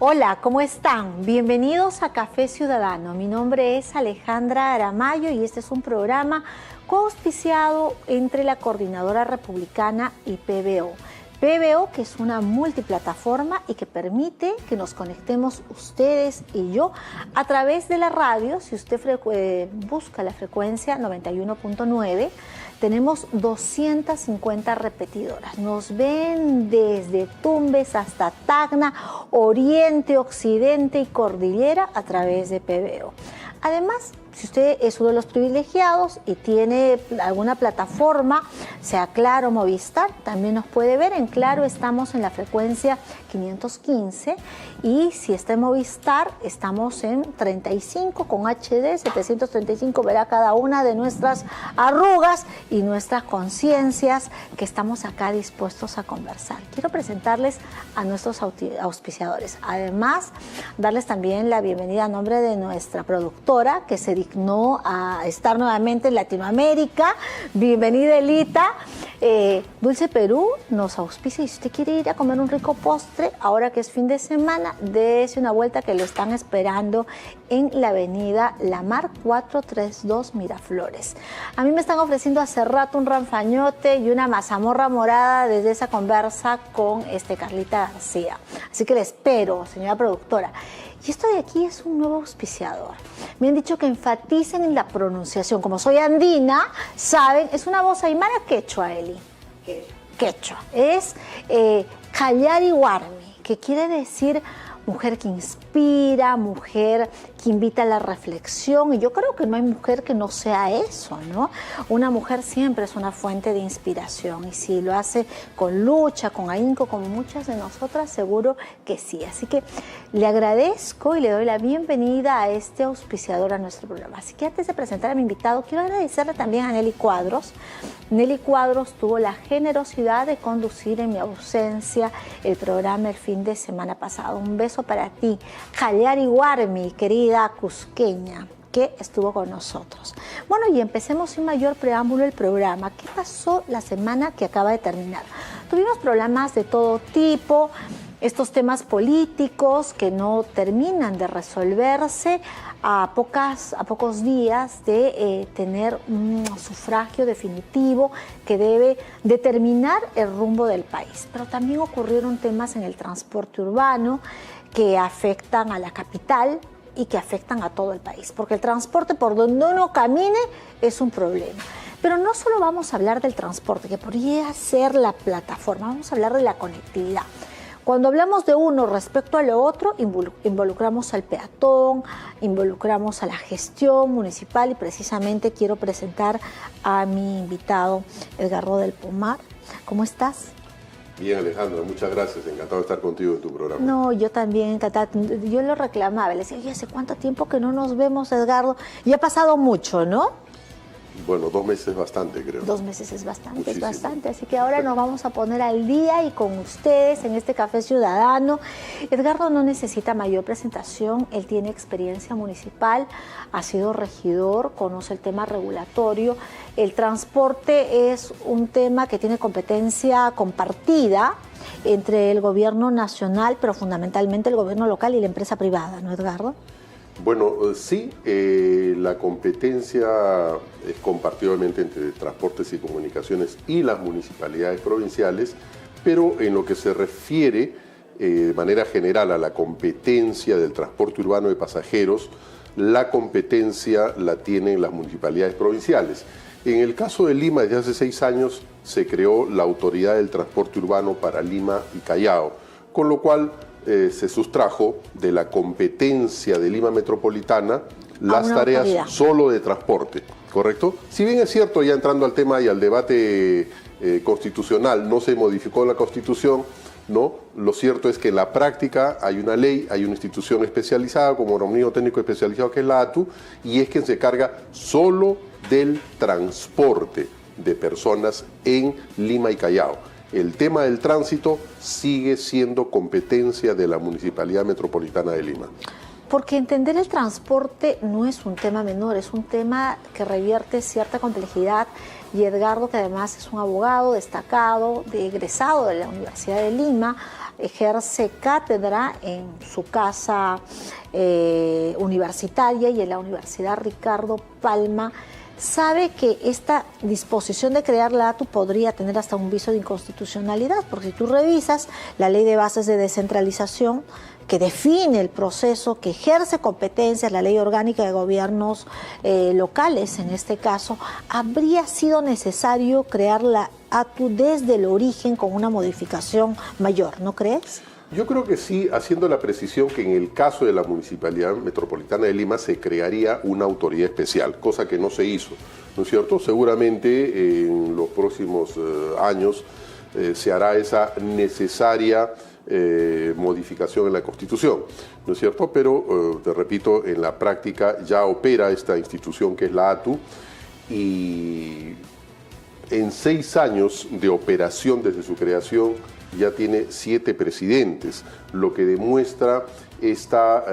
Hola, ¿cómo están? Bienvenidos a Café Ciudadano. Mi nombre es Alejandra Aramayo y este es un programa coauspiciado entre la Coordinadora Republicana y PBO. PBO, que es una multiplataforma y que permite que nos conectemos ustedes y yo a través de la radio. Si usted busca la frecuencia 91.9, tenemos 250 repetidoras. Nos ven desde Tumbes hasta Tacna, Oriente, Occidente y Cordillera a través de PBO. Además, si usted es uno de los privilegiados y tiene alguna plataforma, sea Claro o Movistar, también nos puede ver. En Claro estamos en la frecuencia 515 y si está en Movistar estamos en 35 con HD, 735. Verá cada una de nuestras arrugas y nuestras conciencias que estamos acá dispuestos a conversar. Quiero presentarles a nuestros auspiciadores. Además, darles también la bienvenida a nombre de nuestra productora que se dignó a estar nuevamente en Latinoamérica. Bienvenida, Elita. Dulce Perú nos auspicia y si usted quiere ir a comer un rico postre, ahora que es fin de semana, dése una vuelta que lo están esperando en la avenida Lamar 432 Miraflores. A mí me están ofreciendo hace rato un ranfañote y una mazamorra morada desde esa conversa con Carlita García. Así que le espero, señora productora. Y esto de aquí es un nuevo auspiciador. Me han dicho que enfaticen en la pronunciación. Como soy andina, saben, es una voz aymara quechua, Eli. Quechua. Es Callari Warmi, que quiere decir mujer que inspira, mujer que invita a la reflexión. Y yo creo que no hay mujer que no sea eso, ¿no? Una mujer siempre es una fuente de inspiración y si lo hace con lucha, con ahínco, como muchas de nosotras, seguro que sí. Así que le agradezco y le doy la bienvenida a este auspiciador a nuestro programa. Así que antes de presentar a mi invitado, quiero agradecerle también a Nelly Cuadros. Nelly Cuadros tuvo la generosidad de conducir en mi ausencia el programa el fin de semana pasado. Un beso para ti, Callari Warmi, querida cusqueña, que estuvo con nosotros. Bueno, y empecemos sin mayor preámbulo el programa. ¿Qué pasó la semana que acaba de terminar? Tuvimos problemas de todo tipo, estos temas políticos que no terminan de resolverse a pocos días de tener un sufragio definitivo que debe determinar el rumbo del país. Pero también ocurrieron temas en el transporte urbano que afectan a la capital y que afectan a todo el país, porque el transporte por donde uno camine es un problema. Pero no solo vamos a hablar del transporte, que podría ser la plataforma, vamos a hablar de la conectividad. Cuando hablamos de uno respecto a lo otro, involucramos al peatón, involucramos a la gestión municipal y precisamente quiero presentar a mi invitado, Edgardo del Pomar. ¿Cómo estás? Bien, Alejandra, muchas gracias. Encantado de estar contigo en tu programa. No, yo también encantada. Yo lo reclamaba, le decía, oye, ¿hace cuánto tiempo que no nos vemos, Edgardo? Y ha pasado mucho, ¿no? Bueno, 2 meses es bastante, creo. 2 meses es bastante, Muchísimo. es bastante. Así que ahora nos vamos a poner al día y con ustedes en este Café Ciudadano. Edgardo no necesita mayor presentación, él tiene experiencia municipal, ha sido regidor, conoce el tema regulatorio. El transporte es un tema que tiene competencia compartida entre el gobierno nacional, pero fundamentalmente el gobierno local y la empresa privada, ¿no, Edgardo? Bueno, sí, la competencia es compartidamente entre transportes y comunicaciones y las municipalidades provinciales, pero en lo que se refiere de manera general a la competencia del transporte urbano de pasajeros, la competencia la tienen las municipalidades provinciales. En el caso de Lima, desde hace 6 años se creó la Autoridad del Transporte Urbano para Lima y Callao, con lo cual se sustrajo de la competencia de Lima Metropolitana las tareas solo de transporte, ¿correcto? Si bien es cierto, ya entrando al tema y al debate constitucional, no se modificó la Constitución, ¿no? Lo cierto es que en la práctica hay una ley, hay una institución especializada como organismo técnico especializado que es la ATU y es quien se carga solo del transporte de personas en Lima y Callao. El tema del tránsito sigue siendo competencia de la Municipalidad Metropolitana de Lima. Porque entender el transporte no es un tema menor, es un tema que revierte cierta complejidad. Y Edgardo, que además es un abogado destacado, egresado de la Universidad de Lima, ejerce cátedra en su casa universitaria y en la Universidad Ricardo Palma, sabe que esta disposición de crear la ATU podría tener hasta un viso de inconstitucionalidad, porque si tú revisas la Ley de Bases de Descentralización, que define el proceso, que ejerce competencias, la Ley Orgánica de Gobiernos locales en este caso, habría sido necesario crear la ATU desde el origen con una modificación mayor, ¿no crees? Yo creo que sí, haciendo la precisión que en el caso de la Municipalidad Metropolitana de Lima se crearía una autoridad especial, cosa que no se hizo, ¿no es cierto? Seguramente en los próximos años se hará esa necesaria modificación en la Constitución, ¿no es cierto? Pero, te repito, en la práctica ya opera esta institución que es la ATU y en 6 años de operación desde su creación ya tiene 7 presidentes, lo que demuestra esta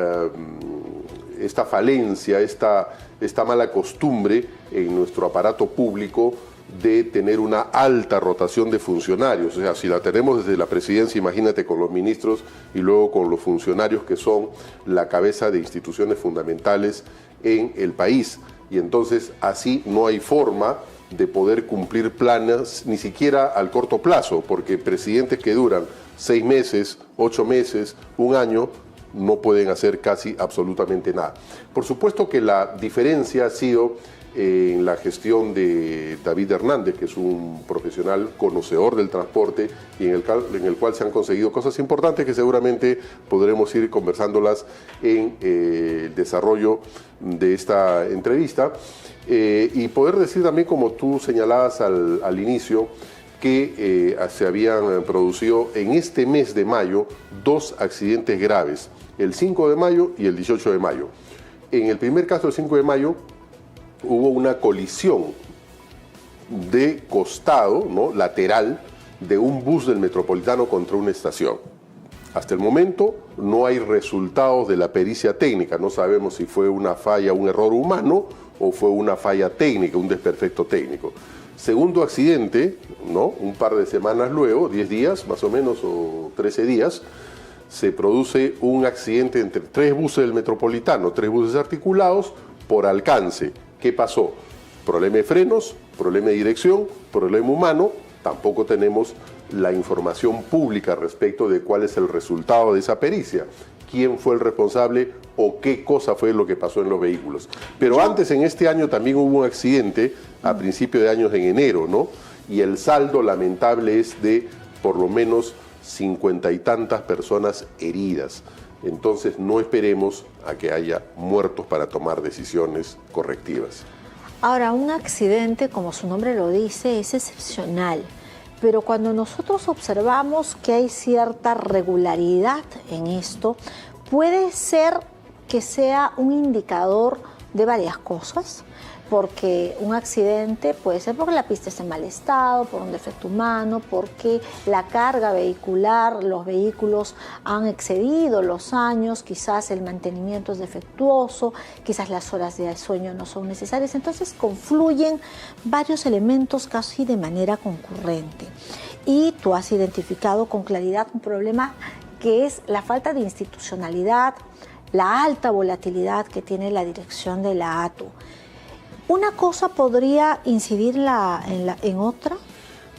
falencia, esta mala costumbre en nuestro aparato público de tener una alta rotación de funcionarios. O sea, si la tenemos desde la presidencia, imagínate con los ministros y luego con los funcionarios que son la cabeza de instituciones fundamentales en el país. Y entonces así no hay forma de poder cumplir planes, ni siquiera al corto plazo, porque presidentes que duran 6 meses, 8 meses, 1 año, no pueden hacer casi absolutamente nada. Por supuesto que la diferencia ha sido en la gestión de David Hernández, que es un profesional conocedor del transporte y en el cual se han conseguido cosas importantes que seguramente podremos ir conversándolas en el desarrollo de esta entrevista. Y poder decir también, como tú señalabas al inicio, que se habían producido en este mes de mayo 2 accidentes graves, el 5 de mayo y el 18 de mayo. En el primer caso, el 5 de mayo, hubo una colisión de costado, ¿no?, lateral, de un bus del Metropolitano contra una estación. Hasta el momento no hay resultados de la pericia técnica, no sabemos si fue una falla, un error humano o fue una falla técnica, un desperfecto técnico. Segundo accidente, ¿no?, un par de semanas luego, 10 días más o menos o 13 días, se produce un accidente entre 3 buses del Metropolitano, 3 buses articulados por alcance. ¿Qué pasó? Problema de frenos, problema de dirección, problema humano. Tampoco tenemos la información pública respecto de cuál es el resultado de esa pericia, quién fue el responsable o qué cosa fue lo que pasó en los vehículos. Pero antes, en este año, también hubo un accidente a principio de años en enero, ¿no? Y el saldo lamentable es de por lo menos 50 y tantas personas heridas. Entonces no esperemos a que haya muertos para tomar decisiones correctivas. Ahora, un accidente, como su nombre lo dice, es excepcional, pero cuando nosotros observamos que hay cierta regularidad en esto, puede ser que sea un indicador de varias cosas, porque un accidente puede ser porque la pista está en mal estado, por un defecto humano, porque la carga vehicular, los vehículos han excedido los años, quizás el mantenimiento es defectuoso, quizás las horas de sueño no son necesarias. Entonces confluyen varios elementos casi de manera concurrente. Y tú has identificado con claridad un problema que es la falta de institucionalidad, la alta volatilidad que tiene la dirección de la ATU. ¿Una cosa podría incidir en otra?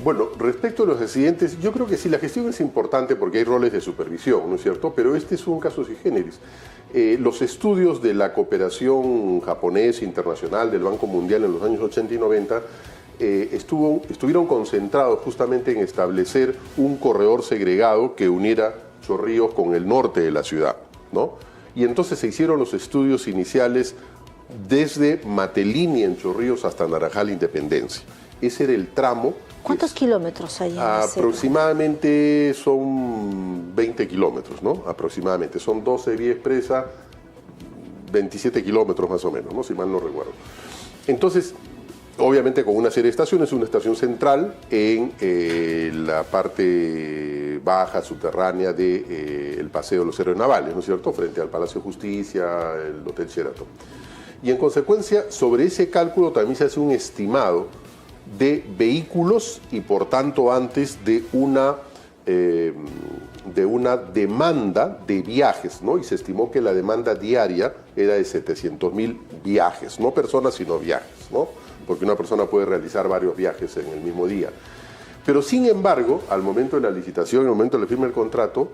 Bueno, respecto a los accidentes, yo creo que sí, la gestión es importante porque hay roles de supervisión, ¿no es cierto? Pero este es un caso sui generis. Los estudios de la cooperación japonesa internacional del Banco Mundial en los años 80 y 90 estuvieron concentrados justamente en establecer un corredor segregado que uniera Chorrillos con el norte de la ciudad, ¿no? Y entonces se hicieron los estudios iniciales desde Matelini en Chorrillos hasta Naranjal Independencia. Ese era el tramo. ¿Cuántos kilómetros hay en aproximadamente son 20 kilómetros, ¿no? Aproximadamente. Son 12 vía expresa, 27 kilómetros más o menos, ¿no?, si mal no recuerdo. Entonces, obviamente con una serie de estaciones, una estación central en la parte baja, subterránea del Paseo de los Héroes Navales, ¿no es cierto?, frente al Palacio de Justicia, el Hotel Sheraton. Y en consecuencia, sobre ese cálculo también se hace un estimado de vehículos y por tanto antes de de una demanda de viajes, ¿no? Y se estimó que la demanda diaria era de 700.000 viajes, no personas, sino viajes, ¿no? Porque una persona puede realizar varios viajes en el mismo día. Pero sin embargo, al momento de la licitación, al momento de la firma del contrato,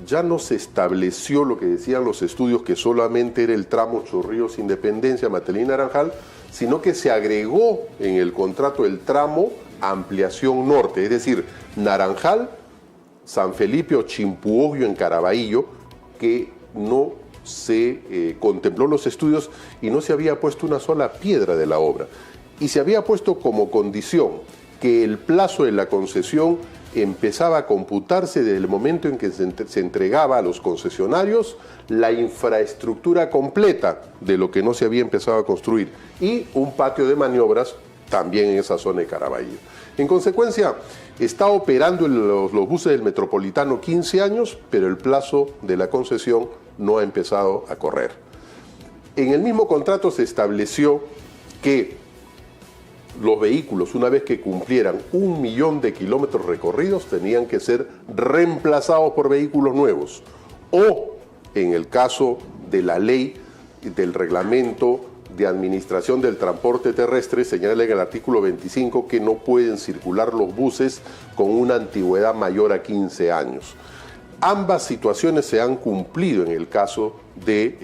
ya no se estableció lo que decían los estudios, que solamente era el tramo Chorrillos Independencia, Matelín Naranjal, sino que se agregó en el contrato el tramo Ampliación Norte, es decir, Naranjal, San Felipe o Chimpuogio en Caraballo, que no se contempló los estudios y no se había puesto una sola piedra de la obra. Y se había puesto como condición que el plazo de la concesión empezaba a computarse desde el momento en que se entregaba a los concesionarios la infraestructura completa de lo que no se había empezado a construir y un patio de maniobras también en esa zona de Caraballo. En consecuencia, está operando los buses del Metropolitano 15 años, pero el plazo de la concesión no ha empezado a correr. En el mismo contrato se estableció que los vehículos, una vez que cumplieran 1 millón de kilómetros recorridos, tenían que ser reemplazados por vehículos nuevos. O, en el caso de la ley del reglamento de administración del transporte terrestre, señala en el artículo 25 que no pueden circular los buses con una antigüedad mayor a 15 años. Ambas situaciones se han cumplido en el caso de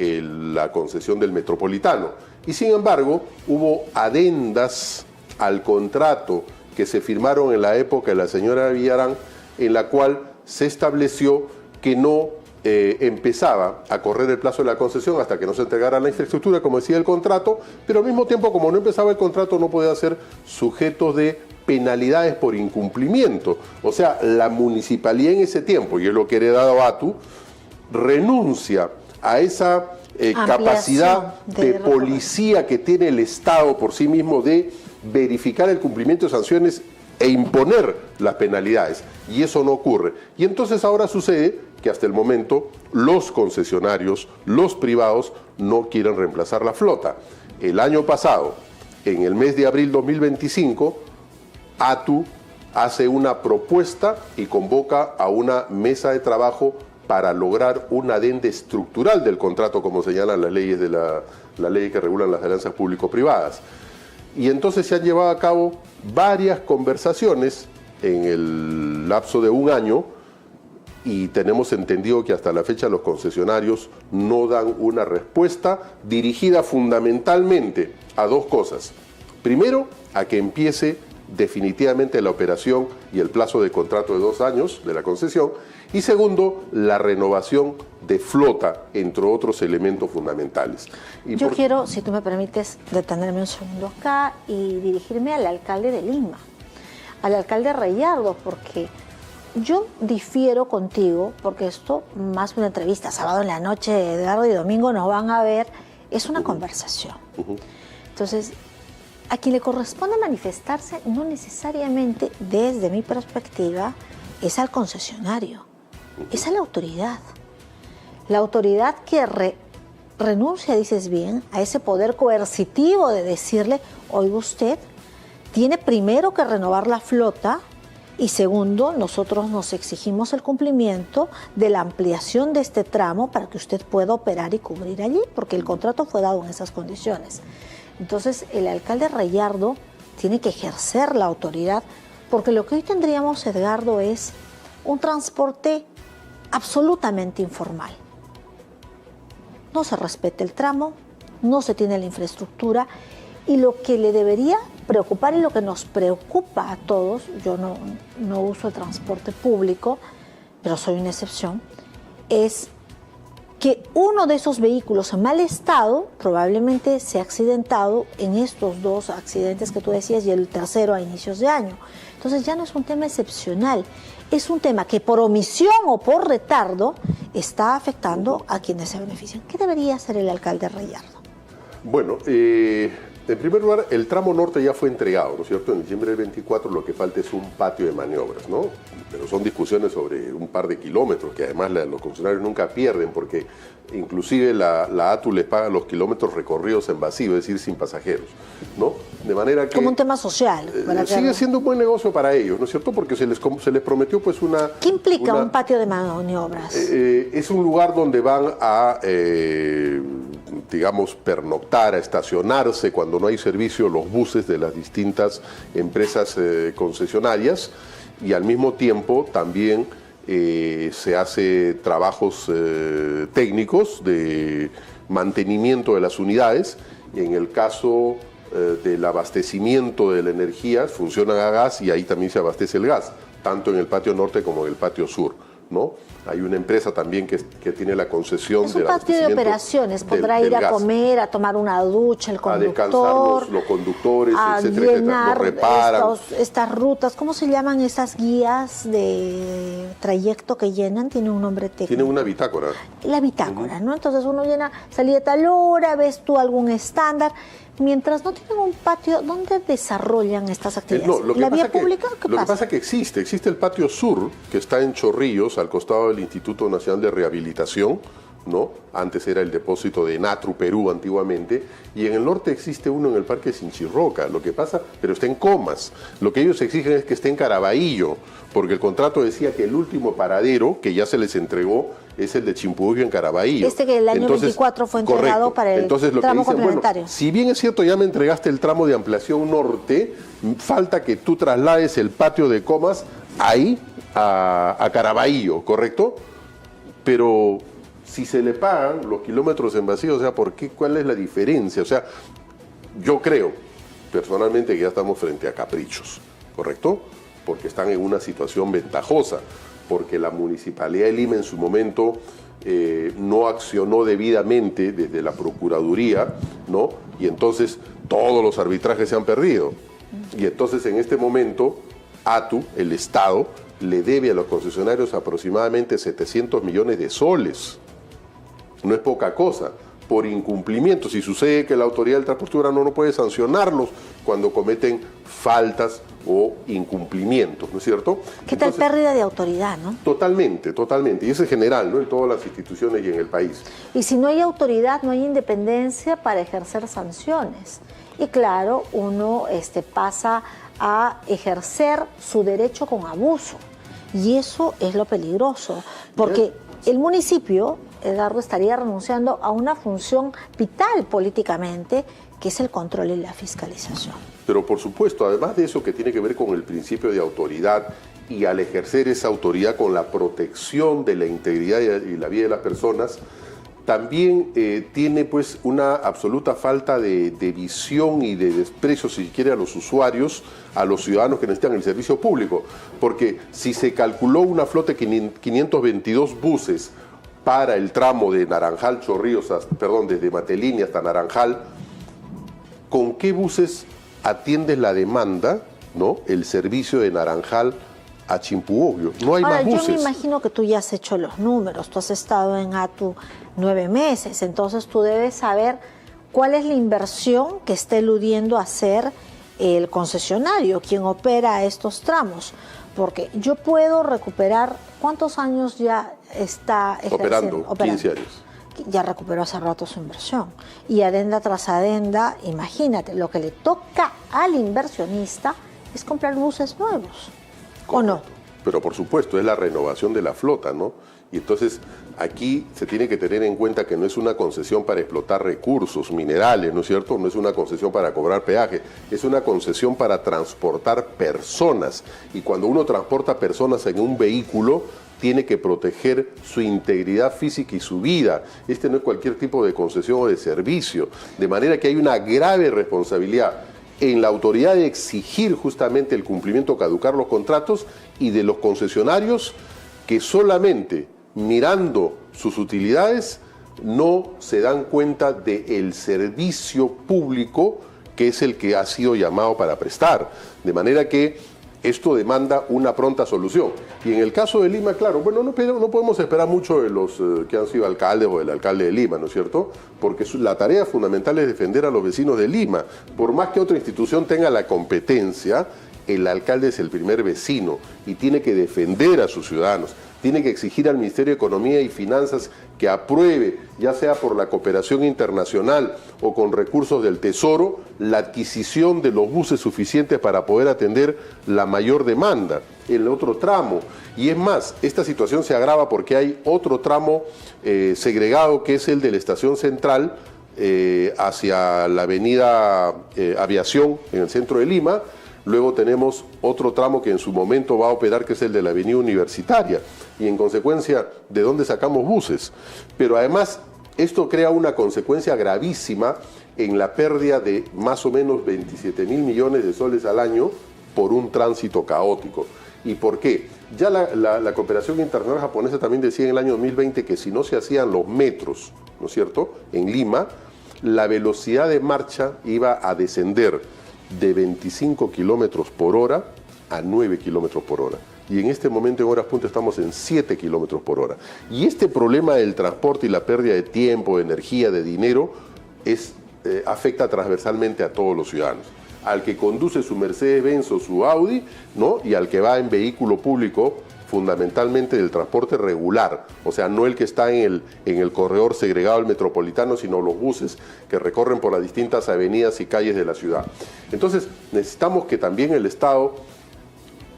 la concesión del Metropolitano. Y sin embargo, hubo adendas al contrato que se firmaron en la época de la señora Villarán, en la cual se estableció que no empezaba a correr el plazo de la concesión hasta que no se entregara la infraestructura, como decía el contrato, pero al mismo tiempo, como no empezaba el contrato, no podía ser sujetos de penalidades por incumplimiento. O sea, la municipalidad en ese tiempo, y es lo que ha heredado ATU, renuncia a esa capacidad de policía que tiene el Estado por sí mismo de verificar el cumplimiento de sanciones e imponer las penalidades, y eso no ocurre. Y entonces ahora sucede que hasta el momento los concesionarios, los privados, no quieren reemplazar la flota. El año pasado, en el mes de abril 2025, ATU hace una propuesta y convoca a una mesa de trabajo para lograr una adenda estructural del contrato, como señalan las leyes de la ley que regulan las alianzas público-privadas. Y entonces se han llevado a cabo varias conversaciones en el lapso de 1 año, y tenemos entendido que hasta la fecha los concesionarios no dan una respuesta dirigida fundamentalmente a 2 cosas. Primero, a que empiece definitivamente la operación y el plazo de contrato de 2 años de la concesión, y segundo, la renovación de flota, entre otros elementos fundamentales. Yo quiero, si tú me permites, detenerme un segundo acá y dirigirme al alcalde de Lima, al alcalde Reyardo, porque yo difiero contigo, porque esto, más que una entrevista, sábado en la noche, Edgardo y Domingo nos van a ver, es una conversación. Entonces, a quien le corresponde manifestarse, no necesariamente, desde mi perspectiva, es al concesionario, es a la autoridad. La autoridad que renuncia, dices bien, a ese poder coercitivo de decirle, oiga usted, tiene primero que renovar la flota, y segundo, nosotros nos exigimos el cumplimiento de la ampliación de este tramo para que usted pueda operar y cubrir allí, porque el contrato fue dado en esas condiciones. Entonces, el alcalde Reyardo tiene que ejercer la autoridad, porque lo que hoy tendríamos, Edgardo, es un transporte absolutamente informal. No se respeta el tramo, no se tiene la infraestructura, y lo que le debería preocupar y lo que nos preocupa a todos, yo no uso el transporte público, pero soy una excepción, es que uno de esos vehículos en mal estado probablemente se ha accidentado en estos 2 accidentes que tú decías y el tercero a inicios de año. Entonces ya no es un tema excepcional, es un tema que por omisión o por retardo está afectando a quienes se benefician. ¿Qué debería hacer el alcalde Reyardo? Bueno, en primer lugar, el tramo norte ya fue entregado, ¿no es cierto? En diciembre del 24 lo que falta es un patio de maniobras, ¿no? Pero son discusiones sobre un par de kilómetros, que además los concesionarios nunca pierden, porque inclusive la ATU les paga los kilómetros recorridos en vacío, es decir, sin pasajeros, ¿no? De manera que... Como un tema social. Sigue siendo un buen negocio para ellos, ¿no es cierto? Porque se les prometió pues una... ¿Qué implica un patio de maniobras? Es un lugar donde van a... digamos, pernoctar, a estacionarse cuando no hay servicio los buses de las distintas empresas concesionarias, y al mismo tiempo también se hace trabajos técnicos de mantenimiento de las unidades, y en el caso del abastecimiento de la energía funcionan a gas y ahí también se abastece el gas, tanto en el patio norte como en el patio sur, ¿no? Hay una empresa también que tiene la concesión del abastecimiento. Es un patio de operaciones, podrá ir a comer, a tomar una ducha, el conductor. A descansar los conductores, etcétera, llenar los reparan. Estas rutas, ¿cómo se llaman esas guías de trayecto que llenan? Tiene un nombre técnico. Tiene una bitácora. La bitácora, ¿no? Entonces uno llena, salí de tal hora, ves tú algún estándar. Mientras no tienen un patio, ¿dónde desarrollan estas actividades? ¿La vía pública? ¿Qué pasa? Lo que pasa es que existe el patio sur, que está en Chorrillos, al costado del Instituto Nacional de Rehabilitación, ¿no? Antes era el depósito de Natru, Perú, antiguamente, y en el norte existe uno en el Parque Sinchirroca. Lo que pasa, pero está en Comas. Lo que ellos exigen es que esté en Caraballo, porque el contrato decía que el último paradero, que ya se les entregó, es el de Chimpuugio en Caraballo. Que el año 24 fue entregado, correcto, para el tramo complementario. Bueno, si bien es cierto, ya me entregaste el tramo de ampliación norte, falta que tú traslades el patio de Comas ahí a Caraballo, ¿correcto? Pero si se le pagan los kilómetros en vacío, o sea, ¿cuál es la diferencia? O sea, yo creo personalmente que ya estamos frente a caprichos, ¿correcto? Porque están en una situación ventajosa, porque la Municipalidad de Lima en su momento no accionó debidamente desde la Procuraduría, ¿no? Y entonces todos los arbitrajes se han perdido. Y entonces en este momento, ATU, el Estado, le debe a los concesionarios aproximadamente 700 millones de soles. No es poca cosa, por incumplimiento. Si sucede que la Autoridad del Transporte Urbano no puede sancionarlos cuando cometen faltas o incumplimientos, ¿no es cierto? ¿Qué tal pérdida de autoridad, no? Totalmente, totalmente. Y eso es general, ¿no? En todas las instituciones y en el país. Y si no hay autoridad, no hay independencia para ejercer sanciones. Y claro, uno pasa a ejercer su derecho con abuso. Y eso es lo peligroso, porque el municipio, Edgardo, estaría renunciando a una función vital políticamente, que es el control y la fiscalización. Pero por supuesto, además de eso que tiene que ver con el principio de autoridad, y al ejercer esa autoridad con la protección de la integridad y la vida de las personas, también tiene pues una absoluta falta de visión y de desprecio, si quiere, a los usuarios, a los ciudadanos que necesitan el servicio público. Porque si se calculó una flota de 522 buses para el tramo de Naranjal, Chorrillos, desde Matelini hasta Naranjal, ¿con qué buses atiendes la demanda, ¿no? El servicio de Naranjal a Chimpuogio? No hay más buses. Yo me imagino que tú ya has hecho los números, tú has estado en ATU 9 meses, entonces tú debes saber cuál es la inversión que está eludiendo hacer el concesionario, quien opera estos tramos, porque yo puedo recuperar, ¿cuántos años ya está operando? 15 años. Ya recuperó hace rato su inversión. Y adenda tras adenda, imagínate, lo que le toca al inversionista es comprar buses nuevos. ¿O no? Pero por supuesto, es la renovación de la flota, ¿no? Y entonces aquí se tiene que tener en cuenta que no es una concesión para explotar recursos minerales, ¿no es cierto? No es una concesión para cobrar peaje, es una concesión para transportar personas. Y cuando uno transporta personas en un vehículo, tiene que proteger su integridad física y su vida. Este no es cualquier tipo de concesión o de servicio. De manera que hay una grave responsabilidad en la autoridad de exigir justamente el cumplimiento, caducar los contratos, y de los concesionarios que solamente mirando sus utilidades no se dan cuenta del servicio público que es el que ha sido llamado para prestar. De manera que esto demanda una pronta solución. Y en el caso de Lima, claro, bueno, no podemos esperar mucho de los que han sido alcaldes o del alcalde de Lima, ¿no es cierto? Porque la tarea fundamental es defender a los vecinos de Lima. Por más que otra institución tenga la competencia, el alcalde es el primer vecino y tiene que defender a sus ciudadanos. Tiene que exigir al Ministerio de Economía y Finanzas que apruebe, ya sea por la cooperación internacional o con recursos del Tesoro, la adquisición de los buses suficientes para poder atender la mayor demanda en el otro tramo. Y es más, esta situación se agrava porque hay otro tramo segregado, que es el de la Estación Central hacia la avenida Aviación en el centro de Lima. Luego tenemos otro tramo que en su momento va a operar, que es el de la avenida Universitaria. Y en consecuencia, ¿de dónde sacamos buses? Pero además, esto crea una consecuencia gravísima en la pérdida de más o menos 27.000 millones de soles al año por un tránsito caótico. ¿Y por qué? Ya la cooperación internacional japonesa también decía en el año 2020 que si no se hacían los metros, ¿no es cierto?, en Lima, la velocidad de marcha iba a descender de 25 kilómetros por hora a 9 kilómetros por hora. Y en este momento, en horas punta, estamos en 7 kilómetros por hora. Y este problema del transporte y la pérdida de tiempo, de energía, de dinero, afecta transversalmente a todos los ciudadanos. Al que conduce su Mercedes-Benz o su Audi, ¿no?, y al que va en vehículo público, fundamentalmente del transporte regular, o sea, no el que está en el corredor segregado al metropolitano, sino los buses que recorren por las distintas avenidas y calles de la ciudad. Entonces, necesitamos que también el Estado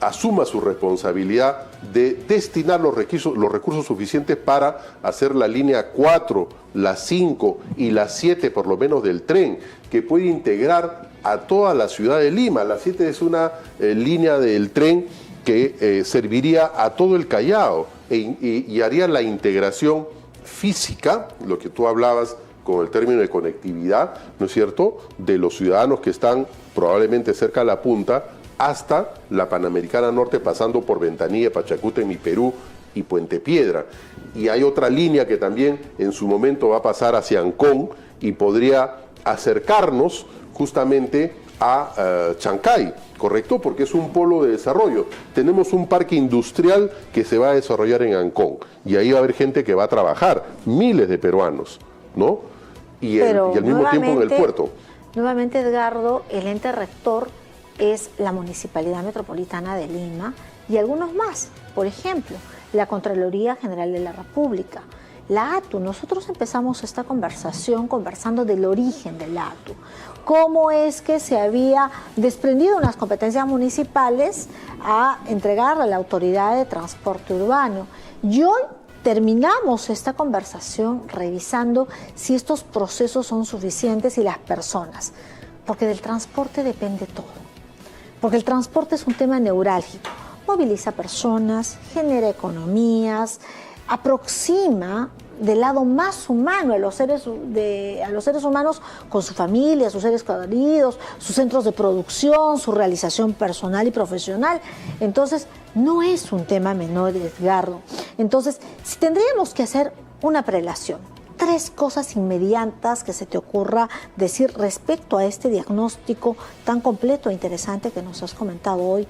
asuma su responsabilidad de destinar los recursos suficientes para hacer la línea 4, la 5 y la 7 por lo menos del tren, que puede integrar a toda la ciudad de Lima. La 7 es una línea del tren que serviría a todo el Callao y haría la integración física, lo que tú hablabas con el término de conectividad, ¿no es cierto?, de los ciudadanos que están probablemente cerca de la punta hasta la Panamericana Norte, pasando por Ventanilla, Pachacútec, Perú y Puente Piedra. Y hay otra línea que también en su momento va a pasar hacia Ancón y podría acercarnos justamente a Chancay, ¿correcto? Porque es un polo de desarrollo. Tenemos un parque industrial que se va a desarrollar en Ancón y ahí va a haber gente que va a trabajar, miles de peruanos, ¿no? Y al mismo tiempo en el puerto. Nuevamente, Edgardo, el ente rector es la Municipalidad Metropolitana de Lima y algunos más. Por ejemplo, la Contraloría General de la República, la ATU. Nosotros empezamos esta conversación conversando del origen de la ATU. Cómo es que se había desprendido unas competencias municipales a entregar a la Autoridad de Transporte Urbano. Y hoy terminamos esta conversación revisando si estos procesos son suficientes y las personas. Porque del transporte depende todo. Porque el transporte es un tema neurálgico. Moviliza personas, genera economías, aproxima del lado más humano a los seres humanos con su familia, sus seres queridos, sus centros de producción, su realización personal y profesional. Entonces, no es un tema menor, Edgardo. Entonces, si tendríamos que hacer una prelación, 3 cosas inmediatas que se te ocurra decir respecto a este diagnóstico tan completo e interesante que nos has comentado hoy.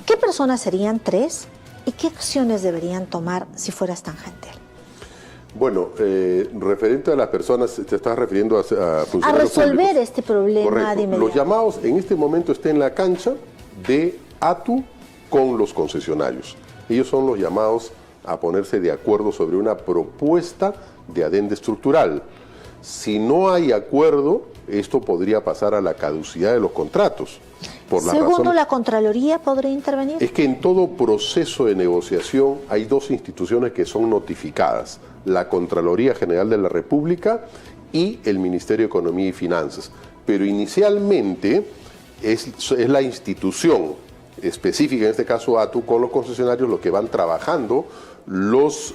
¿Qué personas serían 3 y qué acciones deberían tomar si fueras tan gentil? Bueno, referente a las personas, te estás refiriendo a funcionarios a resolver públicos. Este problema. Correcto. De inmediato. Los llamados en este momento están en la cancha de ATU con los concesionarios. Ellos son los llamados a ponerse de acuerdo sobre una propuesta de adenda estructural. Si no hay acuerdo, esto podría pasar a la caducidad de los contratos. Segundo, ¿la Contraloría podría intervenir? Es que en todo proceso de negociación hay 2 instituciones que son notificadas: la Contraloría General de la República y el Ministerio de Economía y Finanzas. Pero inicialmente es la institución específica, en este caso ATU, con los concesionarios, los que van trabajando los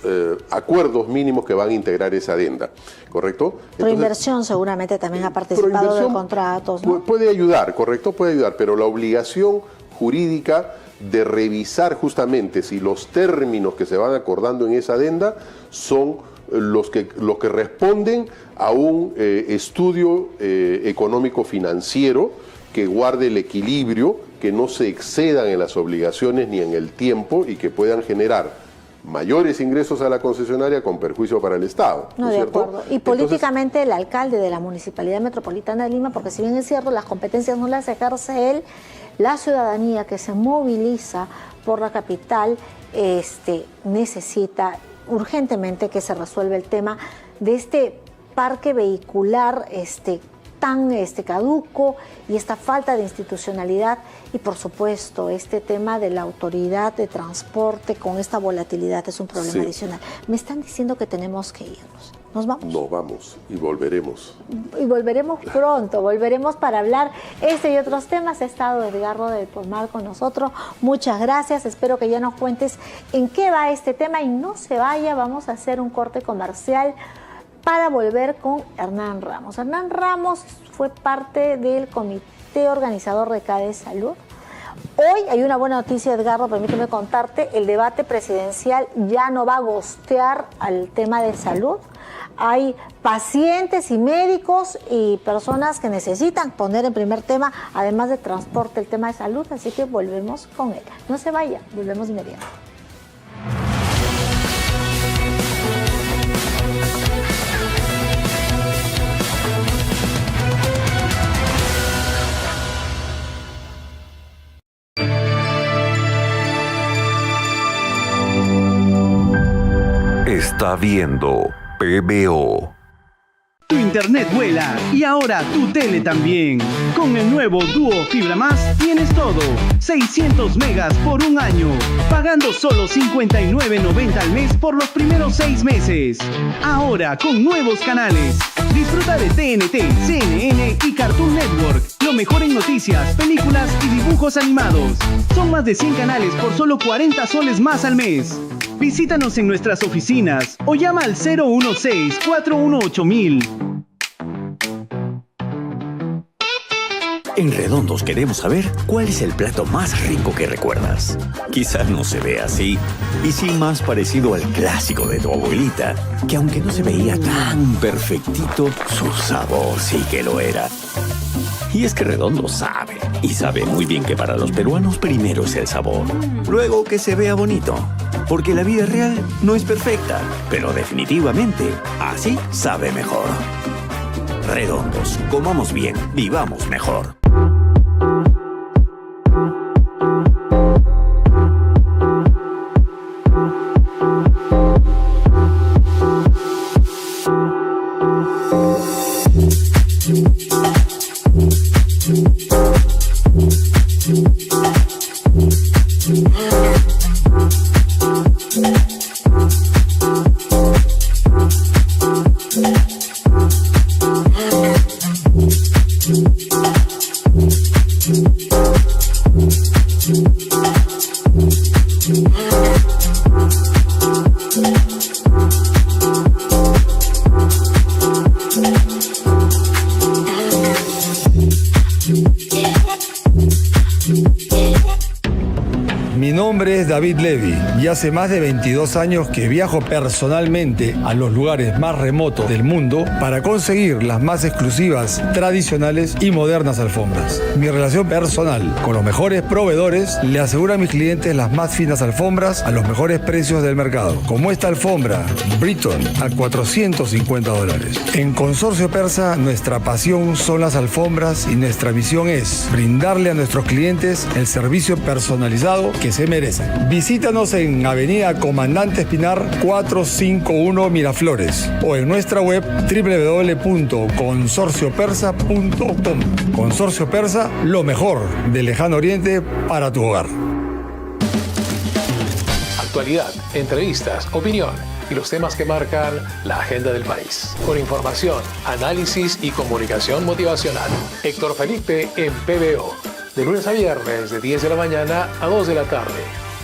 acuerdos mínimos que van a integrar esa adenda, ¿correcto? Proinversión seguramente también ha participado de contratos, ¿no? Puede ayudar, ¿correcto? Puede ayudar, pero la obligación jurídica de revisar justamente si los términos que se van acordando en esa adenda son los que responden a un estudio económico financiero que guarde el equilibrio, que no se excedan en las obligaciones ni en el tiempo y que puedan generar mayores ingresos a la concesionaria con perjuicio para el Estado. No, de acuerdo. Y políticamente el alcalde de la Municipalidad Metropolitana de Lima, porque si bien es cierto, las competencias no las ejerce él, la ciudadanía que se moviliza por la capital necesita urgentemente que se resuelva el tema de este parque vehicular tan caduco y esta falta de institucionalidad y por supuesto este tema de la autoridad de transporte con esta volatilidad es un problema adicional. Me están diciendo que tenemos que irnos. ¿Nos vamos? Nos vamos y volveremos. Y volveremos pronto, volveremos para hablar y otros temas. Ha estado Edgardo del Palmar con nosotros. Muchas gracias. Espero que ya nos cuentes en qué va este tema y no se vaya. Vamos a hacer un corte comercial para volver con Hernán Ramos. Hernán Ramos fue parte del comité organizador de CADE Salud. Hoy hay una buena noticia, Edgardo, permíteme contarte, el debate presidencial ya no va a gostear al tema de salud. Hay pacientes y médicos y personas que necesitan poner en primer tema, además de transporte, el tema de salud, así que volvemos con él. No se vaya, volvemos de inmediato. Está viendo PBO. Tu internet vuela y ahora tu tele también. Con el nuevo Duo Fibra Más tienes todo. 600 megas por un año, pagando solo $59.90 al mes por los primeros 6 meses. Ahora con nuevos canales. Disfruta de TNT, CNN y Cartoon Network. Lo mejor en noticias, películas y dibujos animados. Son más de 100 canales por solo 40 soles más al mes. Visítanos en nuestras oficinas o llama al 016-418-000. En Redondos queremos saber cuál es el plato más rico que recuerdas. Quizás no se ve así, y sí más parecido al clásico de tu abuelita, que aunque no se veía tan perfectito, su sabor sí que lo era. Y es que Redondo sabe, y sabe muy bien que para los peruanos primero es el sabor, luego que se vea bonito. Porque la vida real no es perfecta, pero definitivamente así sabe mejor. Redondos, comamos bien, vivamos mejor. David Levy, y hace más de 22 años que viajo personalmente a los lugares más remotos del mundo para conseguir las más exclusivas, tradicionales y modernas alfombras. Mi relación personal con los mejores proveedores le asegura a mis clientes las más finas alfombras a los mejores precios del mercado, como esta alfombra Britton a $450. En Consorcio Persa, nuestra pasión son las alfombras y nuestra misión es brindarle a nuestros clientes el servicio personalizado que se merecen. Visítanos en Avenida Comandante Espinar 451 Miraflores o en nuestra web www.consorciopersa.com. Consorcio Persa, lo mejor del Lejano Oriente para tu hogar. Actualidad, entrevistas, opinión y los temas que marcan la agenda del país. Con información, análisis y comunicación motivacional. Héctor Felipe en PBO. De lunes a viernes de 10 de la mañana a 2 de la tarde.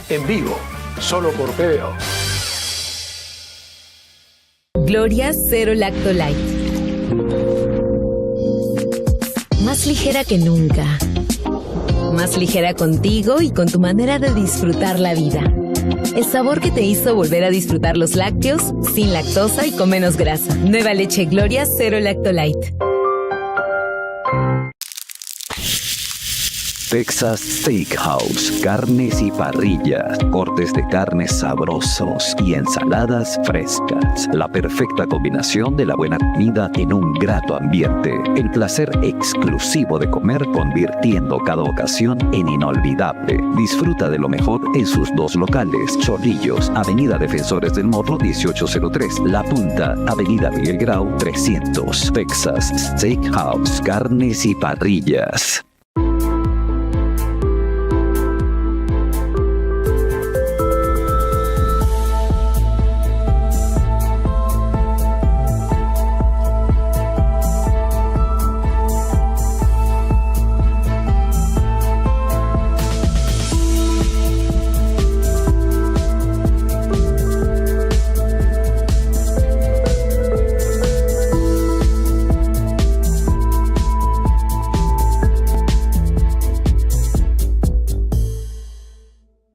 En vivo, solo por PBO. Gloria Cero Lacto Light. Más ligera que nunca. Más ligera contigo y con tu manera de disfrutar la vida. El sabor que te hizo volver a disfrutar los lácteos sin lactosa y con menos grasa. Nueva leche Gloria Cero Lactolite. Texas Steakhouse, carnes y parrillas, cortes de carnes sabrosos y ensaladas frescas. La perfecta combinación de la buena comida en un grato ambiente. El placer exclusivo de comer convirtiendo cada ocasión en inolvidable. Disfruta de lo mejor en sus 2 locales. Chorrillos, Avenida Defensores del Morro 1803. La Punta, Avenida Miguel Grau 300. Texas Steakhouse, carnes y parrillas.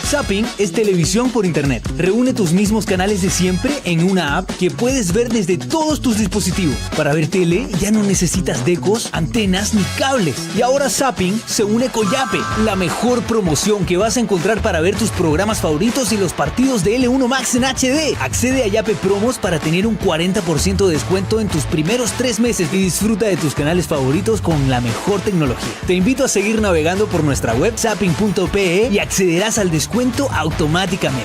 Zapping es televisión por internet. Reúne tus mismos canales de siempre en una app que puedes ver desde todos tus dispositivos. Para ver tele ya no necesitas decos, antenas ni cables. Y ahora Zapping se une con Yape, la mejor promoción que vas a encontrar para ver tus programas favoritos y los partidos de L1 Max en HD. Accede a Yape Promos para tener un 40% de descuento en tus primeros 3 meses y disfruta de tus canales favoritos con la mejor tecnología. Te invito a seguir navegando por nuestra web zapping.pe y accederás al descuento automáticamente.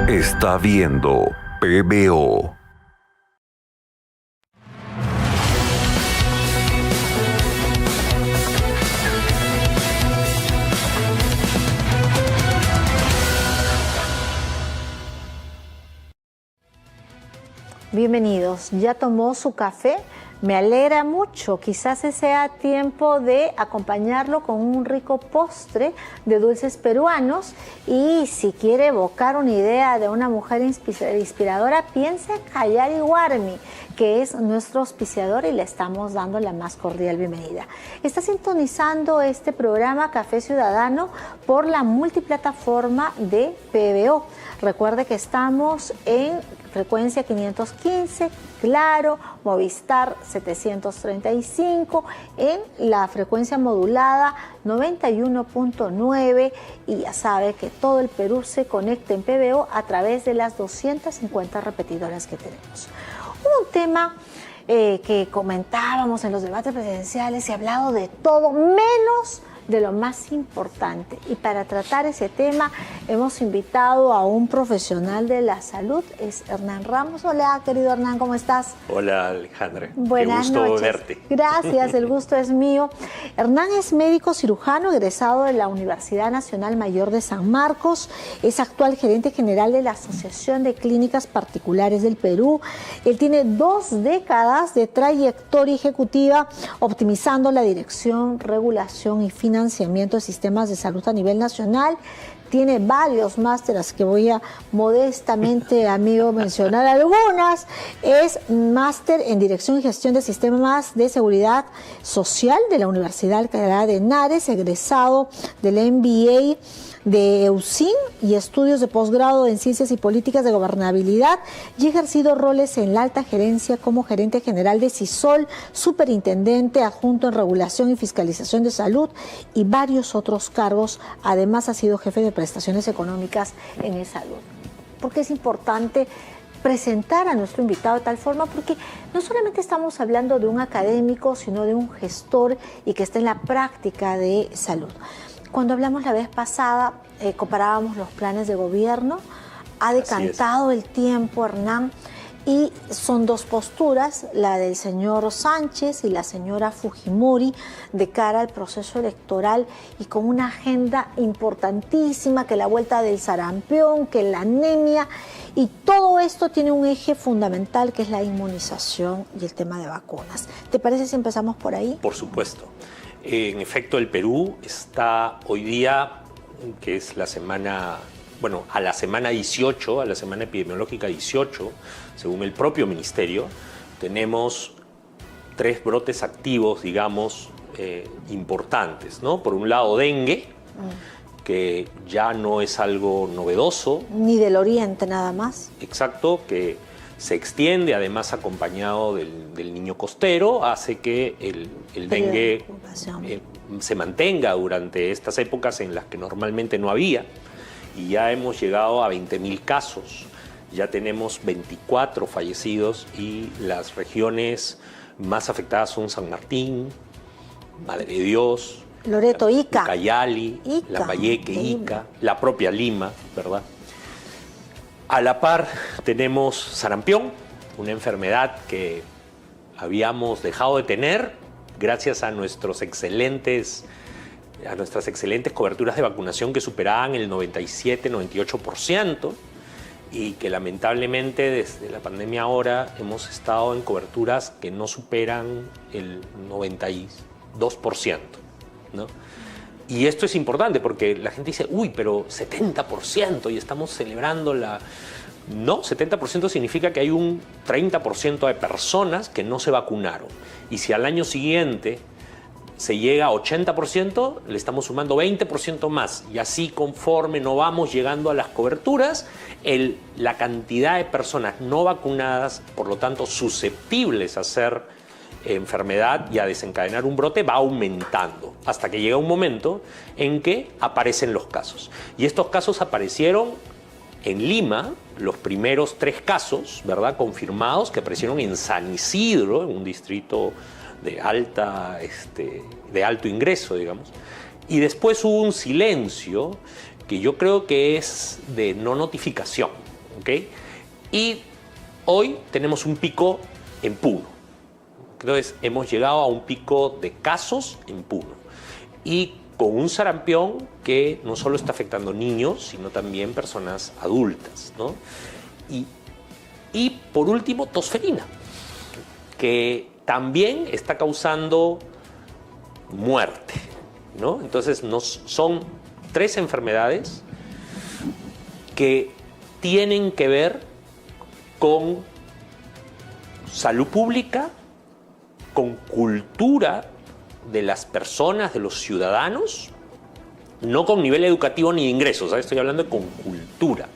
Está viendo PBO. Bienvenidos. ¿Ya tomó su café? Me alegra mucho, quizás sea tiempo de acompañarlo con un rico postre de dulces peruanos y si quiere evocar una idea de una mujer inspiradora, piense en Hayari Warmi, que es nuestro auspiciador y le estamos dando la más cordial bienvenida. Está sintonizando este programa Café Ciudadano por la multiplataforma de PBO. Recuerde que estamos en frecuencia 515, Claro, Movistar 735, en la frecuencia modulada 91.9 y ya sabe que todo el Perú se conecta en PBO a través de las 250 repetidoras que tenemos. Hubo un tema que comentábamos en los debates presidenciales y ha hablado de todo menos de lo más importante. Y para tratar ese tema hemos invitado a un profesional de la salud, es Hernán Ramos. Hola, querido Hernán, ¿cómo estás? Hola, Alejandra. Buenas Qué gusto noches. verte. Gracias, el gusto es mío. Hernán es médico cirujano egresado de la Universidad Nacional Mayor de San Marcos, es actual gerente general de la Asociación de Clínicas Particulares del Perú. Él tiene 2 décadas de trayectoria ejecutiva optimizando la dirección, regulación y financiamiento de sistemas de salud a nivel nacional. Tiene varios másteres que voy a modestamente, amigo, mencionar algunas. Es máster en Dirección y Gestión de Sistemas de Seguridad Social de la Universidad Alcalá de Henares, egresado del MBA de EUSIN y estudios de posgrado en Ciencias y Políticas de Gobernabilidad y ha ejercido roles en la alta gerencia como gerente general de CISOL, superintendente adjunto en Regulación y Fiscalización de Salud y varios otros cargos. Además ha sido jefe de prestaciones económicas en E-Salud. ¿Por qué es importante presentar a nuestro invitado de tal forma? Porque no solamente estamos hablando de un académico, sino de un gestor y que está en la práctica de salud. Cuando hablamos la vez pasada, comparábamos los planes de gobierno, ha decantado el tiempo, Hernán, y son 2 posturas, la del señor Sánchez y la señora Fujimori, de cara al proceso electoral y con una agenda importantísima, que la vuelta del sarampión, que la anemia, y todo esto tiene un eje fundamental que es la inmunización y el tema de vacunas. ¿Te parece si empezamos por ahí? Por supuesto. En efecto, el Perú está hoy día, que es la semana, bueno, a la semana 18, a la semana epidemiológica 18, según el propio ministerio, tenemos 3 brotes activos, digamos, importantes, ¿no? Por un lado, dengue, que ya no es algo novedoso. Ni del oriente nada más. Exacto, que se extiende, además acompañado del niño costero, hace que el dengue se mantenga durante estas épocas en las que normalmente no había, y ya hemos llegado a 20.000 casos, ya tenemos 24 fallecidos, y las regiones más afectadas son San Martín, Madre de Dios, Loreto, Ica, Cayali, Lambayeque, Ica, la propia Lima, ¿verdad? A la par tenemos sarampión, una enfermedad que habíamos dejado de tener gracias a nuestras excelentes coberturas de vacunación que superaban el 97-98%, y que lamentablemente desde la pandemia ahora hemos estado en coberturas que no superan el 92%, ¿no? Y esto es importante porque la gente dice, uy, pero 70% y estamos celebrando la... No, 70% significa que hay un 30% de personas que no se vacunaron. Y si al año siguiente se llega a 80%, le estamos sumando 20% más. Y así, conforme no vamos llegando a las coberturas, la cantidad de personas no vacunadas, por lo tanto susceptibles a ser enfermedad y a desencadenar un brote, va aumentando, hasta que llega un momento en que aparecen los casos. Y estos casos aparecieron en Lima, los primeros 3 casos, ¿verdad?, confirmados, que aparecieron en San Isidro, en un distrito de alto ingreso, digamos. Y después hubo un silencio que yo creo que es de no notificación, ¿ok? Y hoy tenemos un pico en Puno. Entonces hemos llegado a un pico de casos en Puno. Y con un sarampión que no solo está afectando niños, sino también personas adultas, ¿no? Y por último, tosferina, que también está causando muerte, ¿no? Entonces son 3 enfermedades que tienen que ver con salud pública, con cultura de las personas, de los ciudadanos, no con nivel educativo ni de ingresos, ¿sabes? Estoy hablando con cultura,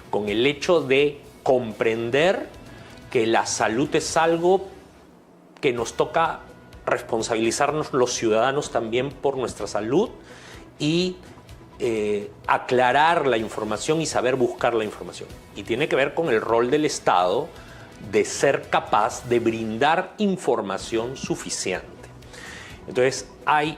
con el hecho de comprender que la salud es algo que nos toca responsabilizarnos los ciudadanos también por nuestra salud, y aclarar la información y saber buscar la información. Y tiene que ver con el rol del Estado de ser capaz de brindar información suficiente. Entonces hay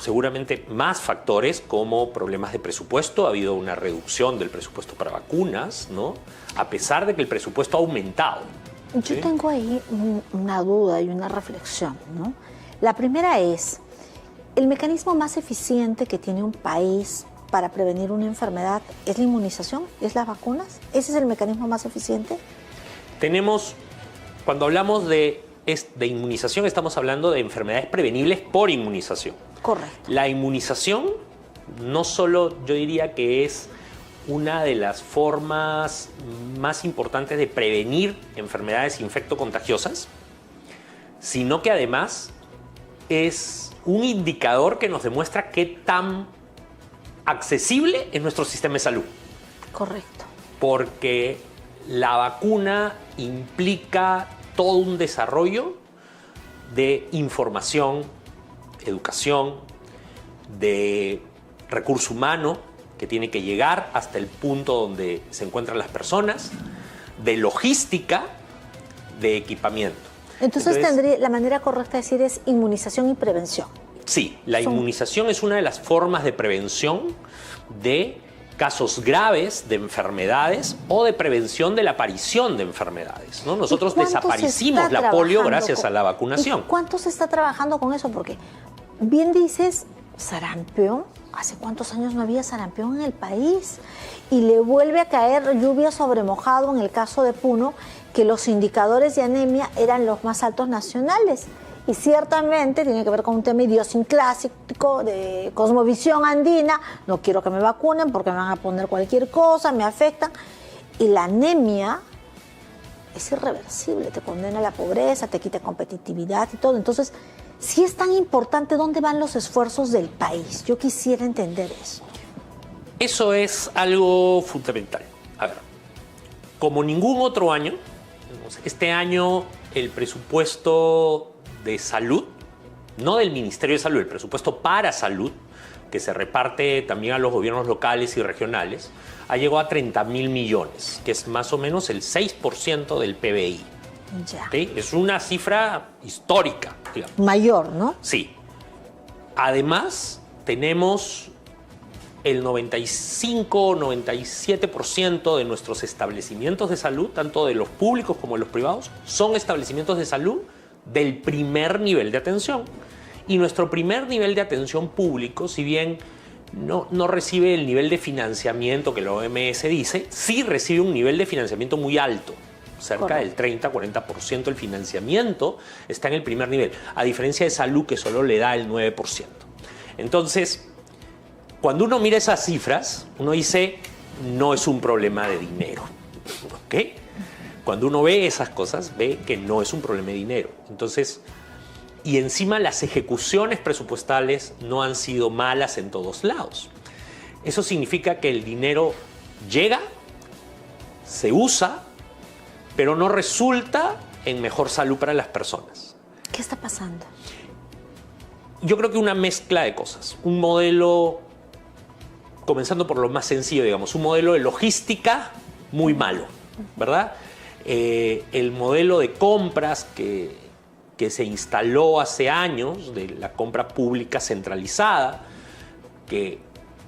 seguramente más factores como problemas de presupuesto. Ha habido una reducción del presupuesto para vacunas, ¿no?, a pesar de que el presupuesto ha aumentado. Yo tengo ahí una duda y una reflexión, ¿no? La primera es, ¿el mecanismo más eficiente que tiene un país para prevenir una enfermedad es la inmunización? ¿Es las vacunas? ¿Ese es el mecanismo más eficiente? Cuando hablamos de inmunización, estamos hablando de enfermedades prevenibles por inmunización. Correcto. La inmunización no solo, yo diría que es una de las formas más importantes de prevenir enfermedades infectocontagiosas, sino que además es un indicador que nos demuestra qué tan accesible es nuestro sistema de salud. Correcto. Porque la vacuna implica todo un desarrollo de información, educación, de recurso humano que tiene que llegar hasta el punto donde se encuentran las personas, de logística, de equipamiento. Entonces la manera correcta de decir es inmunización y prevención. Sí, la inmunización es una de las formas de prevención de casos graves de enfermedades o de prevención de la aparición de enfermedades, ¿no? Nosotros desaparecimos la polio gracias a la vacunación. ¿Y cuánto se está trabajando con eso? Porque bien dices, sarampión, ¿hace cuántos años no había sarampión en el país? Y le vuelve a caer lluvia sobre mojado en el caso de Puno, que los indicadores de anemia eran los más altos nacionales. Y ciertamente tiene que ver con un tema idiosincrático de cosmovisión andina. No quiero que me vacunen porque me van a poner cualquier cosa, me afectan. Y la anemia es irreversible, te condena a la pobreza, te quita competitividad y todo. Entonces, Si es tan importante, ¿dónde van los esfuerzos del país? Yo quisiera entender eso. Eso es algo fundamental. A ver, como ningún otro año, este año el presupuesto de salud, no del Ministerio de Salud, el presupuesto para salud, que se reparte también a los gobiernos locales y regionales, ha llegado a 30.000 millones, que es más o menos el 6% del PBI. Ya. ¿Sí? Es una cifra histórica, digamos. Mayor, ¿no? Sí. Además, tenemos el 95-97% de nuestros establecimientos de salud, tanto de los públicos como de los privados, son establecimientos de salud del primer nivel de atención. Y nuestro primer nivel de atención público, si bien no recibe el nivel de financiamiento que la OMS dice, sí recibe un nivel de financiamiento muy alto. Cerca del 30-40% del financiamiento está en el primer nivel, a diferencia de salud que solo le da el 9%. Entonces, cuando uno mira esas cifras, uno dice, no es un problema de dinero. ¿Ok? Cuando uno ve esas cosas, ve que no es un problema de dinero. Entonces, y encima las ejecuciones presupuestales no han sido malas en todos lados. Eso significa que el dinero llega, se usa, pero no resulta en mejor salud para las personas. ¿Qué está pasando? Yo creo que una mezcla de cosas. Un modelo, comenzando por lo más sencillo, digamos, un modelo de logística muy malo, ¿verdad? El modelo de compras que se instaló hace años, de la compra pública centralizada, que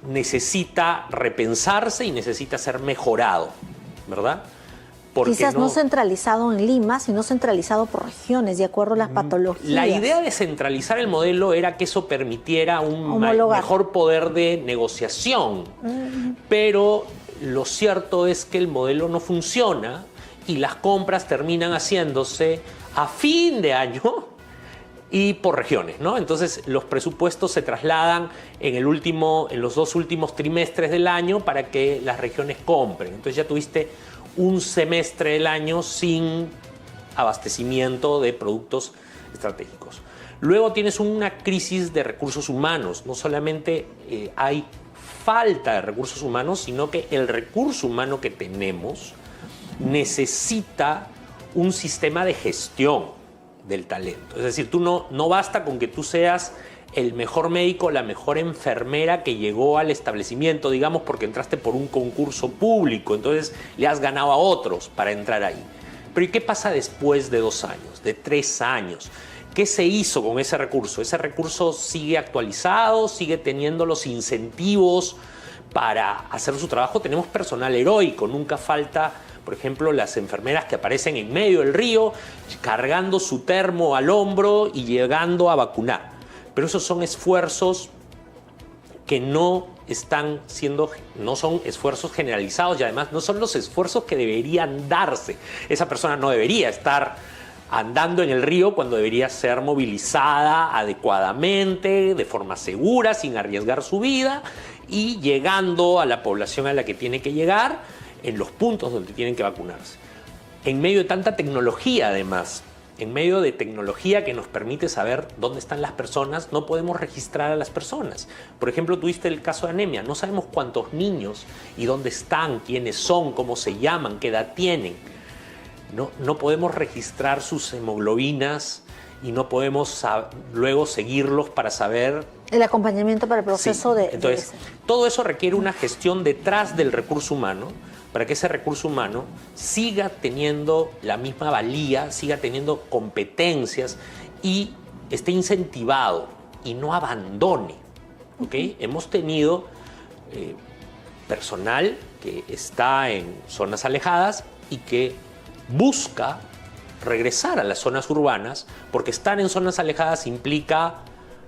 necesita repensarse y necesita ser mejorado, ¿verdad? Porque quizás no centralizado en Lima, sino centralizado por regiones, de acuerdo a las patologías. La idea de centralizar el modelo era que eso permitiera un mejor poder de negociación. Pero lo cierto es que el modelo no funciona y las compras terminan haciéndose a fin de año y por regiones, ¿no? Entonces los presupuestos se trasladan en los 2 últimos trimestres del año para que las regiones compren. Entonces ya tuviste un semestre del año sin abastecimiento de productos estratégicos. Luego tienes una crisis de recursos humanos. No solamente hay falta de recursos humanos, sino que el recurso humano que tenemos necesita un sistema de gestión del talento. Es decir, tú no basta con que tú seas el mejor médico, la mejor enfermera que llegó al establecimiento, digamos, porque entraste por un concurso público, entonces le has ganado a otros para entrar ahí. Pero ¿y qué pasa después de 2 años, de 3 años? ¿Qué se hizo con ese recurso? ¿Ese recurso sigue actualizado, sigue teniendo los incentivos para hacer su trabajo? Tenemos personal heroico, nunca falta, por ejemplo, las enfermeras que aparecen en medio del río, cargando su termo al hombro y llegando a vacunar. Pero esos son esfuerzos que no son esfuerzos generalizados y además no son los esfuerzos que deberían darse. Esa persona no debería estar andando en el río cuando debería ser movilizada adecuadamente, de forma segura, sin arriesgar su vida y llegando a la población a la que tiene que llegar en los puntos donde tienen que vacunarse. En medio de tanta tecnología, además, en medio de tecnología que nos permite saber dónde están las personas, no podemos registrar a las personas. Por ejemplo, tuviste el caso de anemia. No sabemos cuántos niños y dónde están, quiénes son, cómo se llaman, qué edad tienen. No podemos registrar sus hemoglobinas y no podemos luego seguirlos para saber el acompañamiento para el proceso de... Entonces, todo eso requiere una gestión detrás del recurso humano para que ese recurso humano siga teniendo la misma valía, siga teniendo competencias y esté incentivado y no abandone. ¿Okay? Hemos tenido personal que está en zonas alejadas y que busca regresar a las zonas urbanas porque estar en zonas alejadas implica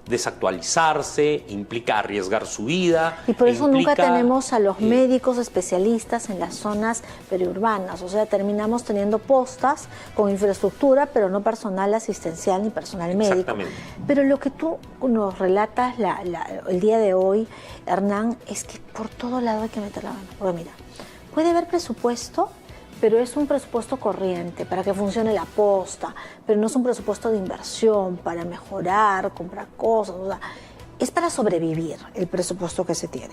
desactualizarse, implica arriesgar su vida. Y por eso nunca tenemos a los médicos especialistas en las zonas periurbanas. O sea, terminamos teniendo postas con infraestructura, pero no personal asistencial ni personal médico. Pero lo que tú nos relatas el día de hoy, Hernán, es que por todo lado hay que meter la mano. Porque mira, puede haber presupuesto, pero es un presupuesto corriente para que funcione la posta, pero no es un presupuesto de inversión para mejorar, comprar cosas, o sea, es para sobrevivir el presupuesto que se tiene.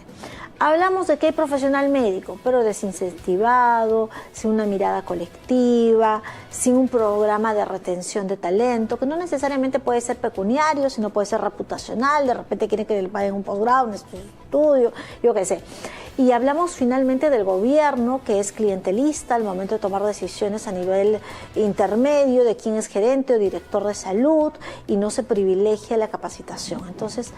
Hablamos de que hay profesional médico, pero desincentivado, sin una mirada colectiva, sin un programa de retención de talento, que no necesariamente puede ser pecuniario, sino puede ser reputacional, de repente quieren que le paguen un posgrado, un estudio, yo qué sé. Y hablamos finalmente del gobierno, que es clientelista al momento de tomar decisiones a nivel intermedio, de quién es gerente o director de salud, y no se privilegia la capacitación. Entonces,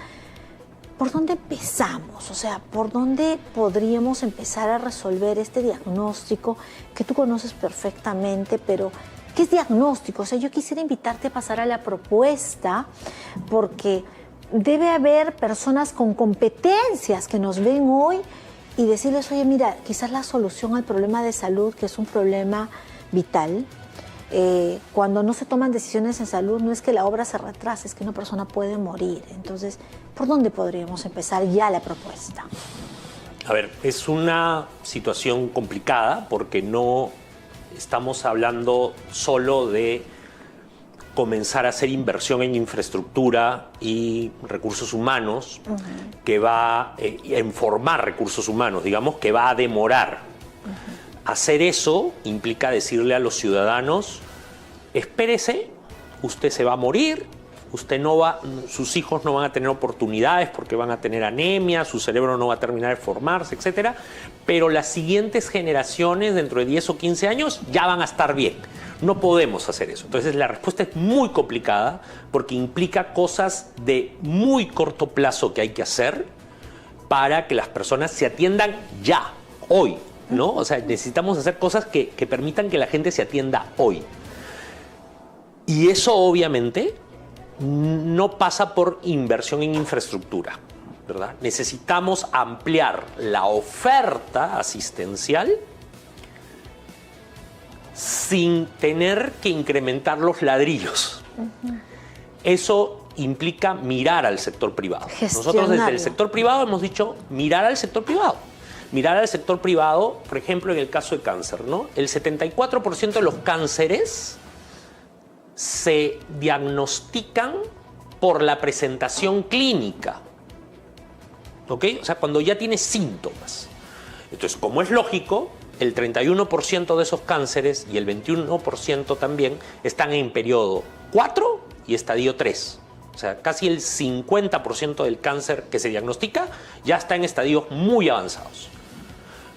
¿por dónde empezamos? O sea, ¿por dónde podríamos empezar a resolver este diagnóstico que tú conoces perfectamente, pero ¿qué es diagnóstico? O sea, yo quisiera invitarte a pasar a la propuesta, porque debe haber personas con competencias que nos ven hoy y decirles, oye, mira, quizás la solución al problema de salud, que es un problema vital, cuando no se toman decisiones en salud, no es que la obra se retrase, es que una persona puede morir. Entonces, ¿por dónde podríamos empezar ya la propuesta? A ver, es una situación complicada porque no estamos hablando solo de comenzar a hacer inversión en infraestructura y recursos humanos, que va en formar recursos humanos, digamos, que va a demorar. Hacer eso implica decirle a los ciudadanos, espérese, usted se va a morir, sus hijos no van a tener oportunidades porque van a tener anemia, su cerebro no va a terminar de formarse, etc. Pero las siguientes generaciones, dentro de 10 o 15 años, ya van a estar bien. No podemos hacer eso. Entonces la respuesta es muy complicada porque implica cosas de muy corto plazo que hay que hacer para que las personas se atiendan ya, hoy, ¿no? O sea, necesitamos hacer cosas que permitan que la gente se atienda hoy. Y eso obviamente no pasa por inversión en infraestructura, ¿verdad? Necesitamos ampliar la oferta asistencial sin tener que incrementar los ladrillos. Eso implica mirar al sector privado. Nosotros desde el sector privado hemos dicho mirar al sector privado. Mirar al sector privado, por ejemplo, en el caso de cáncer, ¿no? El 74% de los cánceres se diagnostican por la presentación clínica, ¿ok? O sea, cuando ya tienes síntomas. Entonces, como es lógico, el 31% de esos cánceres y el 21% también están en periodo 4 y estadio 3. O sea, casi el 50% del cáncer que se diagnostica ya está en estadios muy avanzados,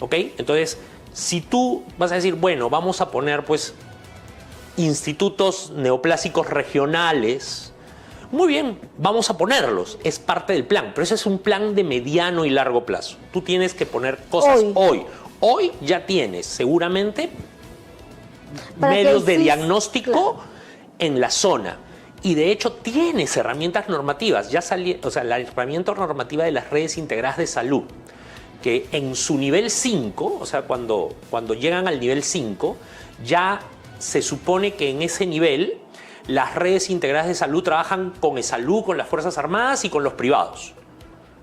¿ok? Entonces, si tú vas a decir, bueno, vamos a poner, pues, institutos neoplásicos regionales, muy bien, vamos a ponerlos, es parte del plan, pero ese es un plan de mediano y largo plazo. Tú tienes que poner cosas hoy. Hoy ya tienes seguramente medios de diagnóstico en la zona. Y de hecho tienes herramientas normativas. Ya o sea, la herramienta normativa de las redes integradas de salud, que en su nivel 5, o sea, cuando llegan al nivel 5, ya se supone que en ese nivel las redes integradas de salud trabajan con ESalud, con las Fuerzas Armadas y con los privados.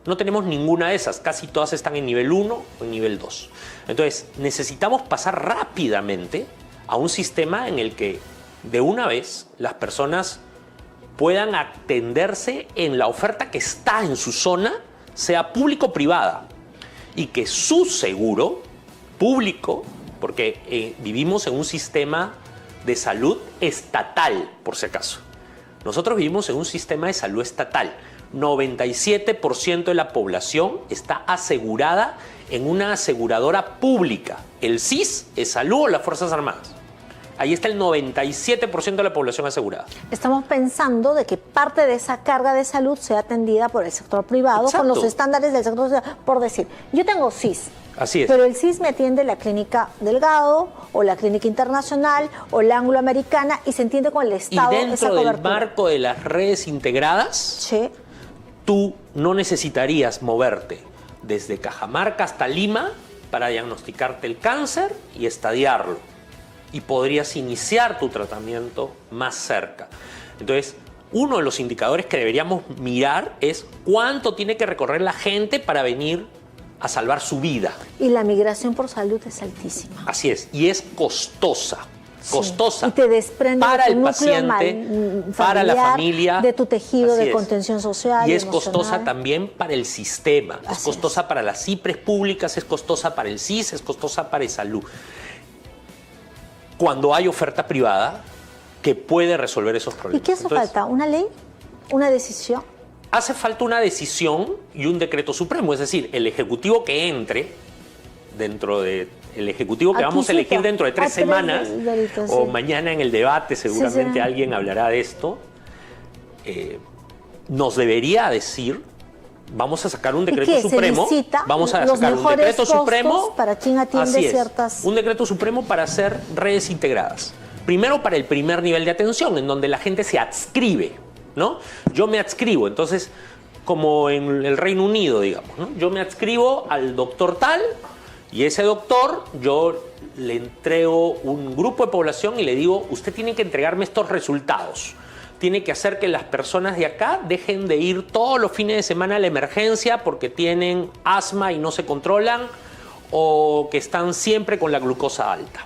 No tenemos ninguna de esas, casi todas están en nivel 1 o en nivel 2. Entonces, necesitamos pasar rápidamente a un sistema en el que de una vez las personas puedan atenderse en la oferta que está en su zona, sea público o privada, y que su seguro público, porque vivimos en un sistema de salud estatal, por si acaso. Nosotros vivimos en un sistema de salud estatal. 97% de la población está asegurada en una aseguradora pública. El SIS, ESalud o las Fuerzas Armadas. Ahí está el 97% de la población asegurada. Estamos pensando de que parte de esa carga de salud sea atendida por el sector privado. Exacto. Con los estándares del sector privado. Por decir, yo tengo SIS. Así es. Pero el SIS me atiende la Clínica Delgado o la Clínica Internacional o la Angloamericana y se entiende con el Estado. Y dentro del marco de las redes integradas, sí, tú no necesitarías moverte desde Cajamarca hasta Lima para diagnosticarte el cáncer y estadiarlo. Y podrías iniciar tu tratamiento más cerca. Entonces, uno de los indicadores que deberíamos mirar es cuánto tiene que recorrer la gente para venir a salvar su vida. Y la migración por salud es altísima. Así es, y es costosa. Costosa. Y te desprende para de tu el núcleo paciente, para la familia, de tu tejido así de es. Contención social. Y es emocional. costosa también para el sistema, Así es costosa para las IPRES públicas, es costosa para el CIS, es costosa para el salud. Cuando hay oferta privada que puede resolver esos problemas. ¿Y qué hace Entonces, falta? ¿Una ley? ¿Una decisión? hace falta una decisión y un decreto supremo, es decir, el Ejecutivo que entre dentro de... El Ejecutivo que Aquí vamos a elegir cita. dentro de 3 semanas, delitos, o sí. mañana en el debate seguramente sí. alguien hablará de esto, nos debería decir, vamos a sacar un decreto qué? supremo, ¿Se licita vamos a los sacar un mejores decreto costos supremo, para quien atiende así es, ciertas... un decreto supremo para hacer redes integradas. Primero para el primer nivel de atención, en donde la gente se adscribe, ¿no? Yo me adscribo, entonces, como en el Reino Unido, digamos, ¿no? Yo me adscribo al doctor tal, y ese doctor, yo le entrego un grupo de población y le digo, usted tiene que entregarme estos resultados. Tiene que hacer que las personas de acá dejen de ir todos los fines de semana a la emergencia porque tienen asma y no se controlan, o que están siempre con la glucosa alta.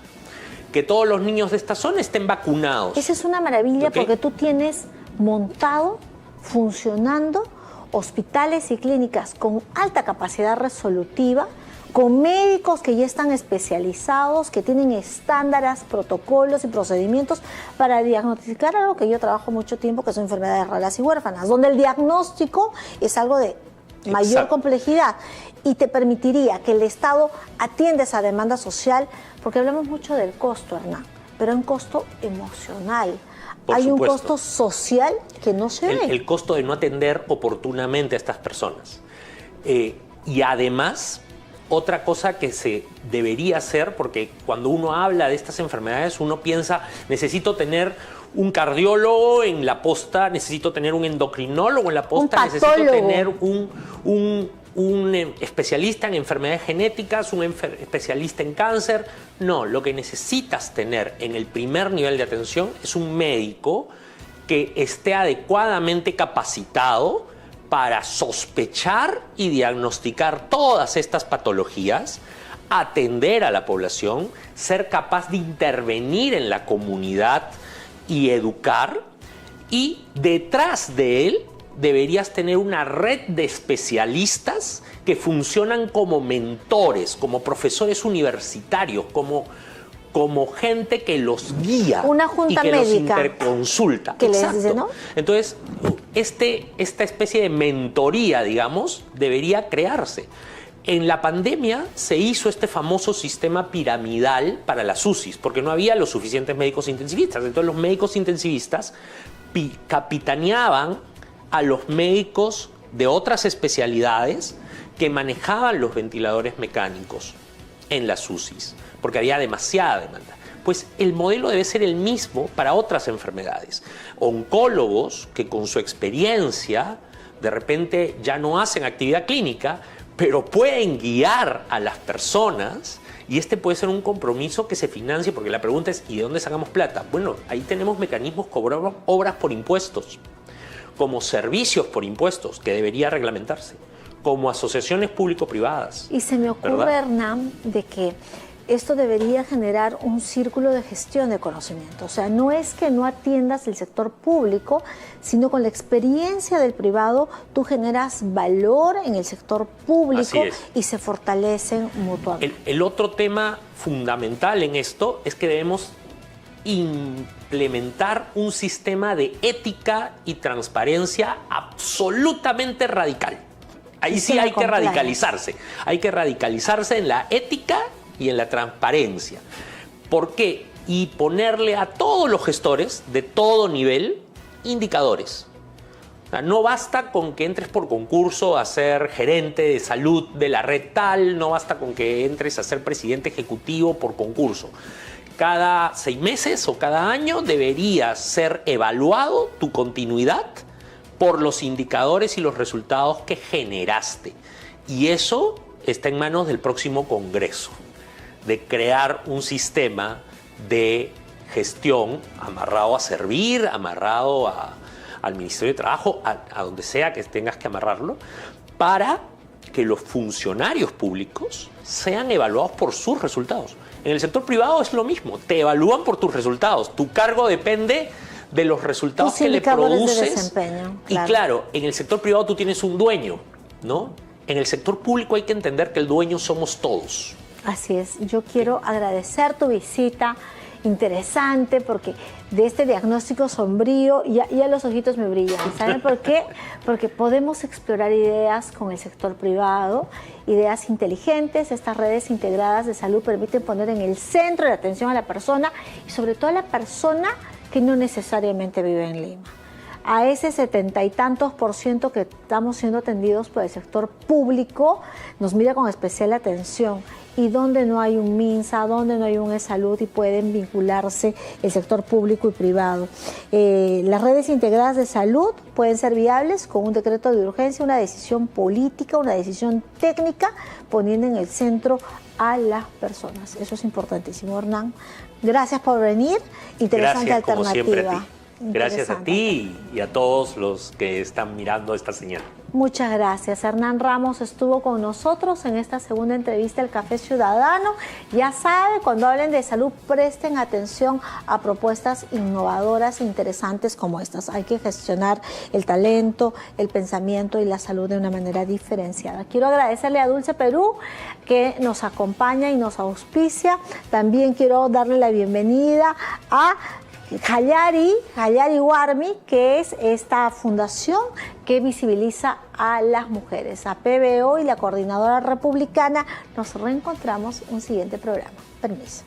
Que todos los niños de esta zona estén vacunados. Esa es una maravilla, ¿Ok? porque tú tienes montado, funcionando, hospitales y clínicas con alta capacidad resolutiva, con médicos que ya están especializados, que tienen estándares, protocolos y procedimientos para diagnosticar algo que yo trabajo mucho tiempo, que son enfermedades raras y huérfanas, donde el diagnóstico es algo de mayor Exacto. complejidad y te permitiría que el Estado atienda esa demanda social, porque hablamos mucho del costo, Hernán, pero hay un costo emocional. Por Hay supuesto. un costo social que no se ve. El costo de no atender oportunamente a estas personas. Y además, otra cosa que se debería hacer, porque cuando uno habla de estas enfermedades, uno piensa, necesito tener un cardiólogo en la posta, necesito tener un endocrinólogo en la posta, necesito patólogo. tener un especialista en enfermedades genéticas, un especialista en cáncer. No, lo que necesitas tener en el primer nivel de atención es un médico que esté adecuadamente capacitado para sospechar y diagnosticar todas estas patologías, atender a la población, ser capaz de intervenir en la comunidad y educar, y detrás de él deberías tener una red de especialistas que funcionan como mentores, como profesores universitarios, como gente que los guía Una junta y que médica los interconsulta. que les Exacto. dice, ¿no? Entonces, esta especie de mentoría, digamos, debería crearse. En la pandemia se hizo este famoso sistema piramidal para las UCIs, porque no había los suficientes médicos intensivistas. Entonces los médicos intensivistas capitaneaban a los médicos de otras especialidades que manejaban los ventiladores mecánicos en las UCIs, porque había demasiada demanda. Pues el modelo debe ser el mismo para otras enfermedades. Oncólogos que con su experiencia de repente ya no hacen actividad clínica, pero pueden guiar a las personas, y este puede ser un compromiso que se financie, porque la pregunta es, ¿y de dónde sacamos plata? Bueno, ahí tenemos mecanismos como obras por impuestos, como servicios por impuestos, que debería reglamentarse, como asociaciones público-privadas. Y se me ocurre, ¿verdad? Hernán, de que esto debería generar un círculo de gestión de conocimiento. O sea, no es que no atiendas el sector público, sino con la experiencia del privado tú generas valor en el sector público. Así es. Y se fortalecen mutuamente. El otro tema fundamental en esto es que debemos implementar un sistema de ética y transparencia absolutamente radical. Ahí sí hay que radicalizarse. Hay que radicalizarse en la ética y en la transparencia. ¿Por qué? Y ponerle a todos los gestores de todo nivel indicadores. O sea, no basta con que entres por concurso a ser gerente de salud de la red tal, no basta con que entres a ser presidente ejecutivo por concurso. Cada 6 meses o cada año debería ser evaluado tu continuidad por los indicadores y los resultados que generaste. Y eso está en manos del próximo Congreso, de crear un sistema de gestión amarrado a servir, amarrado al Ministerio de Trabajo, a donde sea que tengas que amarrarlo, para que los funcionarios públicos sean evaluados por sus resultados. En el sector privado es lo mismo, te evalúan por tus resultados. Tu cargo depende de los resultados que le produces. De desempeño, claro. Y claro, en el sector privado tú tienes un dueño, ¿no? En el sector público hay que entender que el dueño somos todos. Así es. Yo quiero agradecer tu visita, interesante, porque de este diagnóstico sombrío ya los ojitos me brillan. ¿Saben por qué? Porque podemos explorar ideas con el sector privado, ideas inteligentes. Estas redes integradas de salud permiten poner en el centro de la atención a la persona y sobre todo a la persona que no necesariamente vive en Lima. A ese 70 y tantos % que estamos siendo atendidos por el sector público, nos mira con especial atención. Y donde no hay un MINSA, donde no hay un eSalud y pueden vincularse el sector público y privado. Las redes integradas de salud pueden ser viables con un decreto de urgencia, una decisión política, una decisión técnica, poniendo en el centro a las personas. Eso es importantísimo, Hernán. Gracias por venir. Interesante Gracias, alternativa. como siempre, a ti. Gracias a ti y a todos los que están mirando esta señal. Muchas gracias. Hernán Ramos estuvo con nosotros en esta segunda entrevista del Café Ciudadano. Ya sabe, cuando hablen de salud, presten atención a propuestas innovadoras e interesantes como estas. Hay que gestionar el talento, el pensamiento y la salud de una manera diferenciada. Quiero agradecerle a Dulce Perú, que nos acompaña y nos auspicia. También quiero darle la bienvenida a Hayari Warmi, que es esta fundación que visibiliza a las mujeres. A PBO y la Coordinadora Republicana. Nos reencontramos en un siguiente programa. Permiso.